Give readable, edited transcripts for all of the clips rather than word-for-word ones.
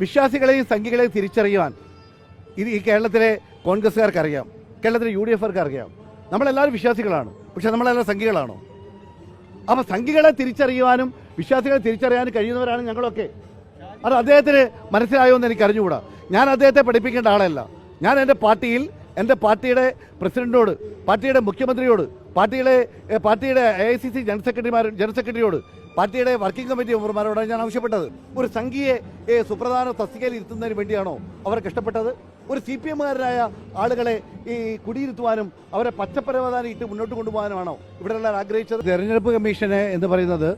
വിശ്വാസികളെയും സംഘികളെയും തിരിച്ചറിയുവാൻ ഇത് ഈ കേരളത്തിലെ കോൺഗ്രസ്സുകാർക്ക് അറിയാം, കേരളത്തിലെ UDFകാർക്ക് അറിയാം. നമ്മളെല്ലാവരും വിശ്വാസികളാണ്, പക്ഷെ നമ്മളെല്ലാം സംഘികളാണോ? അപ്പോൾ സംഘികളെ തിരിച്ചറിയുവാനും വിശ്വാസികളെ തിരിച്ചറിയാനും കഴിയുന്നവരാണ് ഞങ്ങളൊക്കെ. അത് അദ്ദേഹത്തിന് മനസ്സിലായോ എന്ന് എനിക്ക് അറിഞ്ഞുകൂടാ. ഞാൻ അദ്ദേഹത്തെ പഠിപ്പിക്കേണ്ട ആളല്ല. ഞാൻ എൻ്റെ പാർട്ടിയിൽ എൻ്റെ പാർട്ടിയുടെ പ്രസിഡന്റിനോട്, പാർട്ടിയുടെ മുഖ്യമന്ത്രിയോട്, പാർട്ടിയുടെ AICC ജനറൽ സെക്രട്ടറിയോട്, പാർട്ടിയുടെ വർക്കിംഗ് കമ്മിറ്റി മെമ്പർമാരോടാണ് ഞാൻ ആവശ്യപ്പെട്ടത്. ഒരു സംഘിയെ സുപ്രധാന തസ്തികയിൽ ഇരുത്തുന്നതിന് വേണ്ടിയാണോ അവർ കഷ്ടപ്പെട്ടത്? ഒരു CPMകാരായ ആളുകളെ ഈ കുടിയിരുത്തുവാനും അവരെ പച്ചപ്പരവധാനം ഇട്ട് മുന്നോട്ട് കൊണ്ടുപോകാനുമാണോ ഇവിടെയുള്ള ആഗ്രഹിച്ചത്? തെരഞ്ഞെടുപ്പ് കമ്മീഷന് എന്ന് പറയുന്നത്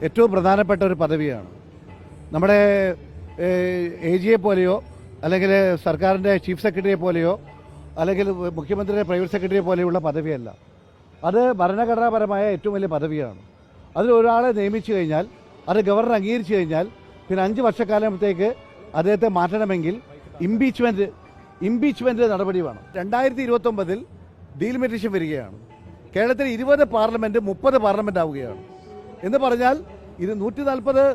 ഏറ്റവും പ്രധാനപ്പെട്ട ഒരു പദവിയാണ്. നമ്മുടെ AGയെ പോലെയോ അല്ലെങ്കിൽ സർക്കാരിൻ്റെ ചീഫ് സെക്രട്ടറിയെ പോലെയോ അല്ലെങ്കിൽ മുഖ്യമന്ത്രിയുടെ പ്രൈവറ്റ് സെക്രട്ടറിയെ പോലെയുള്ള പദവിയല്ല. അത് ഭരണഘടനാപരമായ ഏറ്റവും വലിയ പദവിയാണ്. അതിൽ ഒരാളെ നിയമിച്ചു കഴിഞ്ഞാൽ, അത് ഗവർണർ അംഗീകരിച്ചു കഴിഞ്ഞാൽ, പിന്നെ 5 വർഷക്കാലത്തേക്ക് അദ്ദേഹത്തെ മാറ്റണമെങ്കിൽ ഇംപീച്ച്മെൻറ്റ് നടപടി വേണം. 2029 ഡീലിമിറ്റേഷൻ വരികയാണ്. കേരളത്തിൽ 20 പാർലമെൻറ്റ് 30 പാർലമെൻറ്റ് ആവുകയാണ്. എന്ന് പറഞ്ഞാൽ ഇത് 140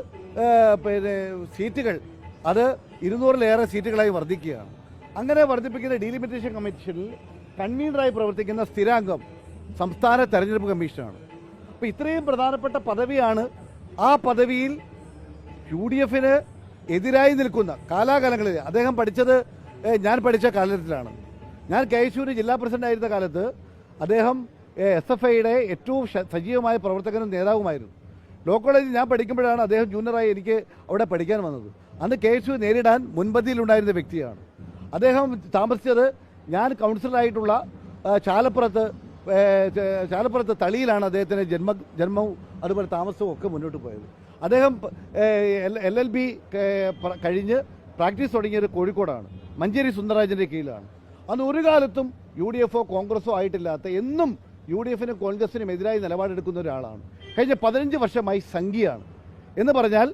സീറ്റുകൾ, അത് 200-ലേറെ സീറ്റുകളായി വർദ്ധിക്കുകയാണ്. അങ്ങനെ വർദ്ധിപ്പിക്കുന്ന ഡീലിമിറ്റേഷൻ കമ്മീഷനിൽ കൺവീനറായി പ്രവർത്തിക്കുന്ന സ്ഥിരാംഗം സംസ്ഥാന തെരഞ്ഞെടുപ്പ് കമ്മീഷനാണ്. അപ്പോൾ ഇത്രയും പ്രധാനപ്പെട്ട പദവിയാണ്. ആ പദവിയിൽ UDFന് എതിരായി നിൽക്കുന്ന കാലാകാലങ്ങളിൽ, അദ്ദേഹം പഠിച്ചത് ഞാൻ പഠിച്ച കാലത്തിലാണ്. ഞാൻ KSUവിന് ജില്ലാ പ്രസിഡന്റായിരുന്ന കാലത്ത് അദ്ദേഹം SFIയുടെ ഏറ്റവും സജീവമായ പ്രവർത്തകനും നേതാവുമായിരുന്നു. ലോ കോളേജിൽ ഞാൻ പഠിക്കുമ്പോഴാണ് അദ്ദേഹം ജൂനിയറായി എനിക്ക് അവിടെ പഠിക്കാൻ വന്നത്. അന്ന് KSU നേരിടാൻ മുൻപന്തിയിലുണ്ടായിരുന്ന വ്യക്തിയാണ് അദ്ദേഹം. താമസിച്ചത് ഞാൻ കൗൺസിലറായിട്ടുള്ള ചാലപ്പുറത്ത് തളിയിലാണ് അദ്ദേഹത്തിൻ്റെ ജന്മവും അതുപോലെ താമസവും ഒക്കെ മുന്നോട്ട് പോയത്. അദ്ദേഹം LLB കഴിഞ്ഞ് പ്രാക്ടീസ് തുടങ്ങിയത് കോഴിക്കോടാണ്, മഞ്ചേരി സുന്ദരരാജൻ്റെ കീഴിലാണ്. അന്ന് ഒരു കാലത്തും UDFോ കോൺഗ്രസോ ആയിട്ടില്ലാത്ത, എന്നും UDFനും കോൺഗ്രസിനും എതിരായി നിലപാടെടുക്കുന്ന ഒരാളാണ്. കഴിഞ്ഞ 15 വർഷമായി സംഘിയാണ്. എന്ന് പറഞ്ഞാൽ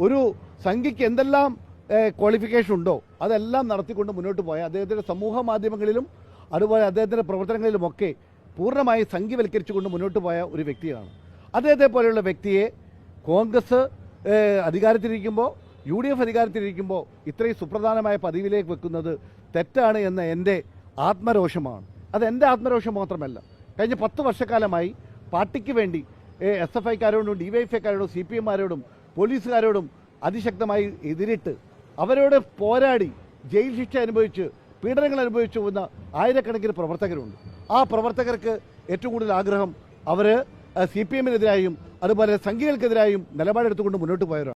ഒരു സംഘിക്ക് എന്തെല്ലാം ക്വാളിഫിക്കേഷൻ ഉണ്ടോ അതെല്ലാം നടത്തിക്കൊണ്ട് മുന്നോട്ട് പോയ അദ്ദേഹത്തിൻ്റെ സമൂഹ മാധ്യമങ്ങളിലും അതുപോലെ അദ്ദേഹത്തിൻ്റെ പ്രവർത്തനങ്ങളിലുമൊക്കെ പൂർണ്ണമായി സംഘിവൽക്കരിച്ചുകൊണ്ട് മുന്നോട്ട് പോയ ഒരു വ്യക്തിയാണ്. അദ്ദേഹത്തെ പോലെയുള്ള വ്യക്തിയെ കോൺഗ്രസ് അധികാരത്തിലിരിക്കുമ്പോൾ, UDF അധികാരത്തിലിരിക്കുമ്പോൾ ഇത്രയും സുപ്രധാനമായ പദവിയിലേക്ക് വെക്കുന്നത് തെറ്റാണ് എന്ന എൻ്റെ ആത്മരോഷമാണ്. അത് എൻ്റെ ആത്മരോഷം മാത്രമല്ല, കഴിഞ്ഞ 10 വർഷക്കാലമായി പാർട്ടിക്ക് വേണ്ടി SFIക്കാരോടും DYFIക്കാരോടും CPMമാരോടും പോലീസുകാരോടും അതിശക്തമായി എതിരിട്ട് അവരോട് പോരാടി ജയിൽ ശിക്ഷ അനുഭവിച്ച് പീഡനങ്ങൾ അനുഭവിച്ചു വന്ന ആയിരക്കണക്കിന് പ്രവർത്തകരുണ്ട്. ആ പ്രവർത്തകർക്ക് ഏറ്റവും കൂടുതൽ ആഗ്രഹം അവർ CPMനെതിരായും അതുപോലെ സംഘികൾക്കെതിരായും നിലപാടെടുത്തുകൊണ്ട് മുന്നോട്ട് പോയവരാണ്.